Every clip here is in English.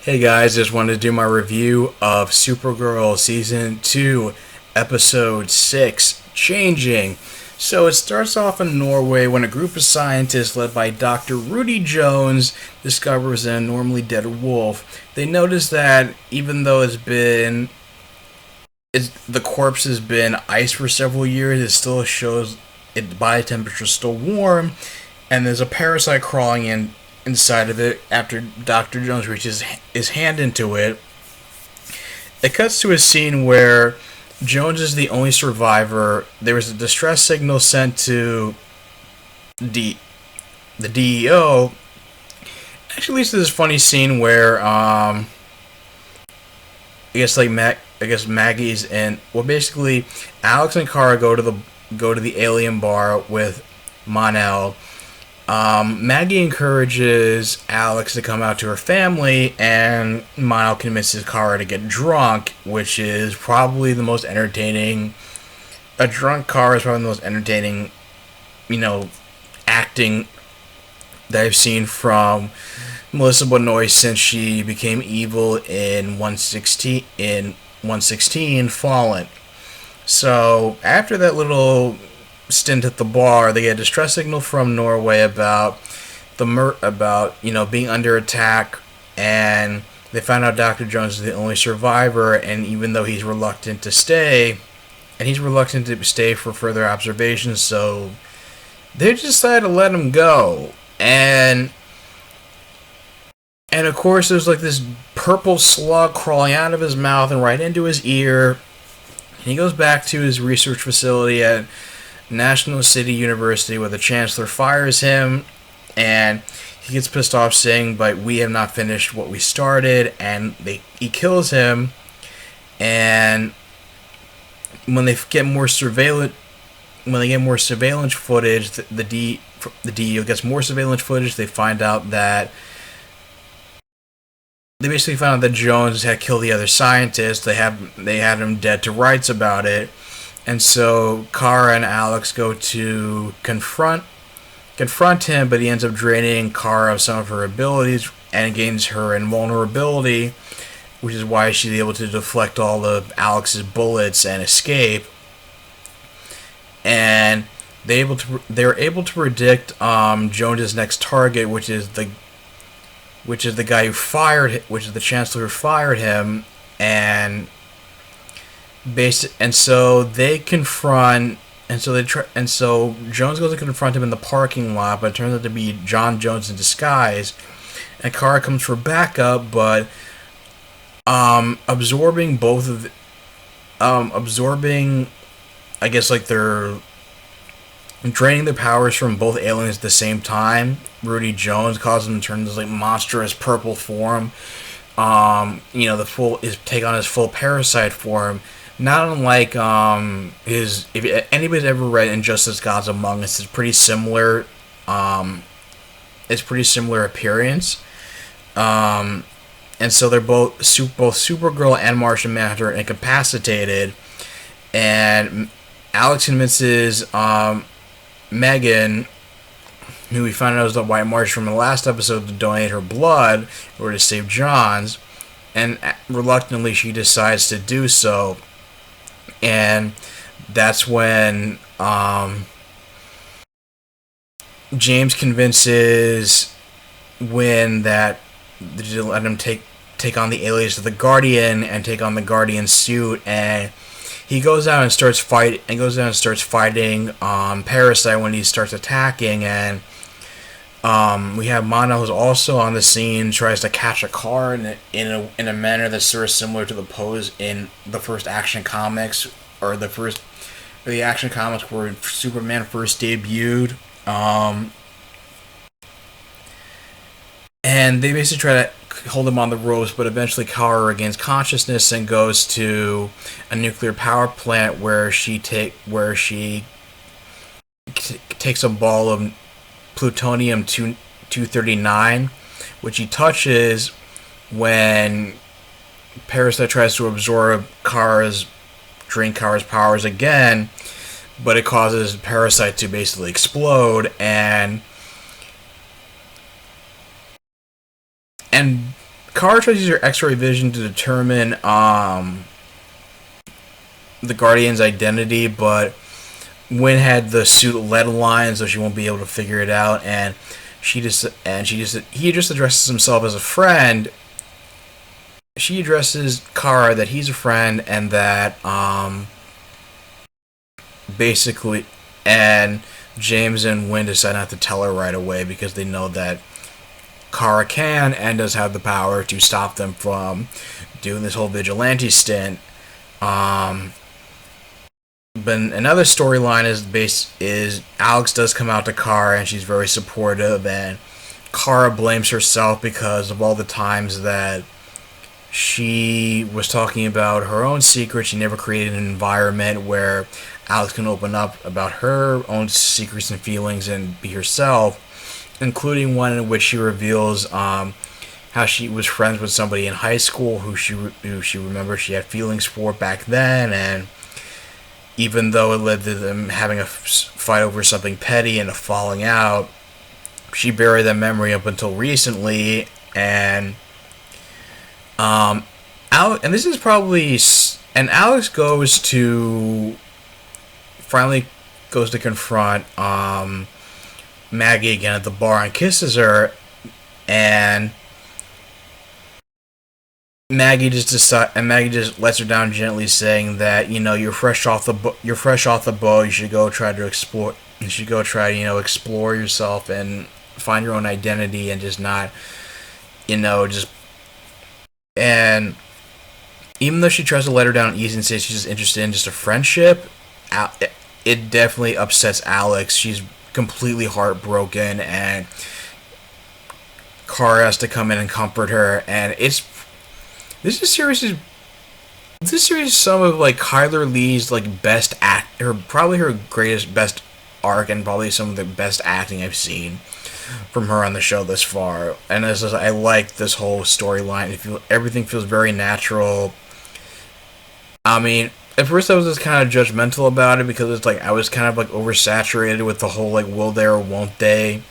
Hey guys, just wanted to do my review of Supergirl Season 2, Episode 6, Changing. So it starts off in Norway when a group of scientists led by Dr. Rudy Jones discovers an enormously dead wolf. They notice that even though the corpse has been iced for several years, it still shows its body temperature is still warm, and there's a parasite crawling inside of it. After Dr. Jones reaches his hand into it, it cuts to a scene where Jones is the only survivor. There was a distress signal sent to the DEO. Actually leads to this funny scene where Maggie's in. Well, basically, Alex and Kara go to the alien bar with Mon-El. Maggie encourages Alex to come out to her family, and Mon-El convinces Kara to get drunk, which is probably the most entertaining. A drunk Kara is probably the most entertaining, acting that I've seen from Melissa Benoist since she became evil in 116 Fallen. So after that little stint at the bar, they get a distress signal from Norway about being under attack, and they find out Dr. Jones is the only survivor, and even though he's reluctant to stay for further observations, so they decide to let him go. And of course there's like this purple slug crawling out of his mouth and right into his ear. He goes back to his research facility at National City University, where the chancellor fires him, and he gets pissed off, saying, "But we have not finished what we started," and he kills him. And when they get more surveillance footage, the DEO gets more surveillance footage. They basically found out that Jones had killed the other scientists. They had him dead to rights about it. And so Kara and Alex go to confront him, but he ends up draining Kara of some of her abilities and gains her invulnerability, which is why she's able to deflect all of Alex's bullets and escape. And they're able to predict Jones's next target, which is the chancellor who fired him, and so they confront, and so Jones goes to confront him in the parking lot, but it turns out to be John Jones in disguise, and Kara comes for backup, but absorbing, I guess, like they're draining their powers from both aliens at the same time. Rudy Jones causes him to turn this like monstrous purple form. Take on his full parasite form. Not unlike if anybody's ever read Injustice: Gods Among Us, it's pretty similar. It's pretty similar appearance. And so they're both Supergirl and Martian Manhunter are incapacitated, and Alex convinces Megan, who we found out was the White Martian from the last episode, to donate her blood in order to save John's, and reluctantly she decides to do so. And that's when James convinces Wynn that to let him take on the alias of the Guardian and take on the Guardian suit, and he goes out and starts fighting Parasite when he starts attacking. And we have Mono, who's also on the scene, tries to catch a car in a manner that's sort of similar to the pose in the first Action Comics, or the Action Comics where Superman first debuted. And they basically try to hold him on the ropes, but eventually Kara regains consciousness and goes to a nuclear power plant where she takes a ball of plutonium 239, which he touches when Parasite tries to absorb Kara's powers again, but it causes Parasite to basically explode, and Kara tries to use her X-ray vision to determine the Guardian's identity, but Wynn had the suit lead line, so she won't be able to figure it out, and he just addresses himself as a friend. She addresses Kara that he's a friend, and that basically, and James and Wynn decide not to tell her right away because they know that Kara can and does have the power to stop them from doing this whole vigilante stint. But another storyline is Alex does come out to Kara and she's very supportive, and Kara blames herself because of all the times that she was talking about her own secrets. She never created an environment where Alex can open up about her own secrets and feelings and be herself, including one in which she reveals how she was friends with somebody in high school who she remembers she had feelings for back then, and even though it led to them having a fight over something petty and a falling out, she buried that memory up until recently. And this is probably, and Alex finally goes to confront Maggie again at the bar and kisses her, and Maggie just lets her down gently, saying that, you're fresh off the boat. You should go try to explore. You should go try to explore yourself and find your own identity, and just not just. And even though she tries to let her down easy and say she's just interested in just a friendship, it definitely upsets Alex. She's completely heartbroken, and Kara has to come in and comfort her, and This series is some of Kyler Lee's best probably her best arc, and probably some of the best acting I've seen from her on the show thus far. And I like this whole storyline. Everything feels very natural. I mean, at first I was just kind of judgmental about it because it's I was kind of oversaturated with the whole will they or won't they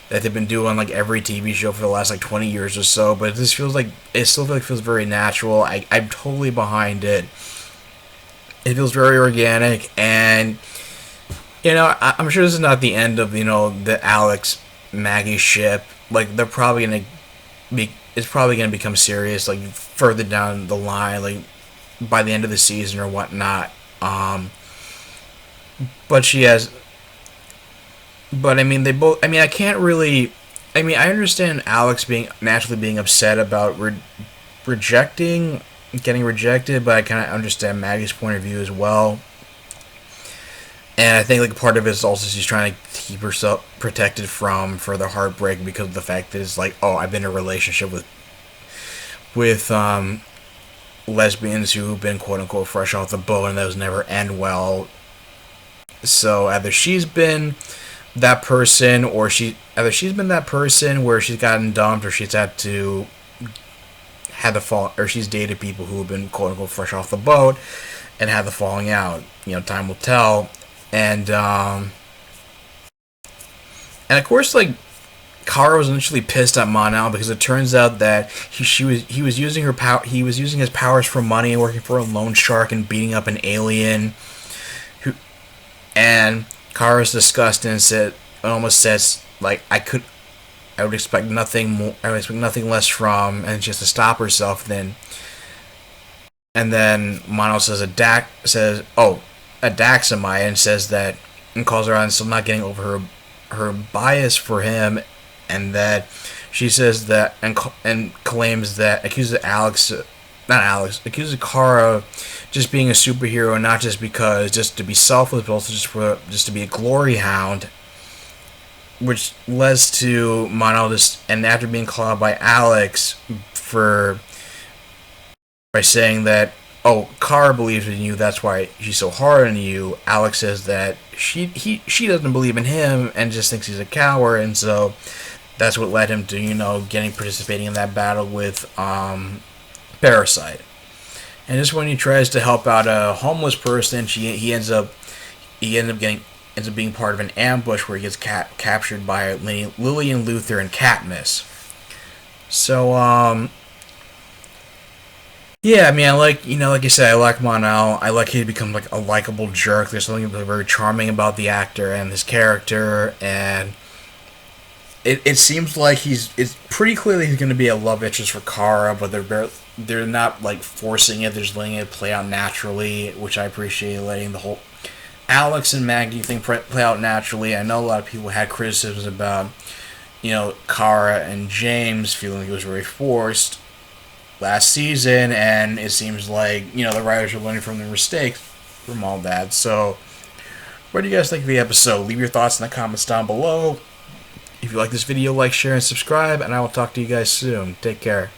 that they've been doing on every TV show for the last 20 years or so, but this feels feels very natural. I'm totally behind it. It feels very organic, and I'm sure this is not the end of the Alex Maggie ship. They're probably it's probably gonna become serious further down the line, by the end of the season or whatnot. But I mean, they both. I mean, I can't really. I mean, I understand Alex naturally being upset about getting rejected, but I kind of understand Maggie's point of view as well. And I think part of it is also she's trying to keep herself protected from further heartbreak because of the fact that it's I've been in a relationship with lesbians who've been quote unquote fresh off the boat, and those never end well. So either she's been that person, or she's been that person where she's gotten dumped, or she's had to or she's dated people who have been quote unquote fresh off the boat and had the falling out. Time will tell. And of course, Kara was initially pissed at Mon-El because it turns out that he was using her power. He was using his powers for money and working for a loan shark and beating up an alien. And Kara's disgusted and almost says I would expect nothing more. I would expect nothing less from, and she has to stop herself. Then Mon-El says a Daxamite, and says that, and calls her out and still not getting over her bias for him, and that she says that and claims that accuses Kara of just being a superhero, not just to be selfless, but also just to be a glory hound, which leads to Mon-El and after being called out by Alex by saying that, Kara believes in you, that's why she's so hard on you. Alex says that she doesn't believe in him and just thinks he's a coward, and so that's what led him to participating in that battle with Parasite. And just when he tries to help out a homeless person, he ends up being part of an ambush where he gets captured by Lillian Luther and Katniss. So Yeah, I mean, I like, like you said, I like Monel. I like he becomes like a likable jerk. There's something very charming about the actor and his character, and it seems like it's pretty clearly he's going to be a love interest for Kara, but they're not like forcing it. They're just letting it play out naturally, which I appreciate. Letting the whole Alex and Maggie thing play out naturally. I know a lot of people had criticisms about Kara and James feeling like it was very forced last season, and it seems like the writers are learning from their mistakes from all that. So, what do you guys think of the episode? Leave your thoughts in the comments down below. If you like this video, like, share, and subscribe, and I will talk to you guys soon. Take care.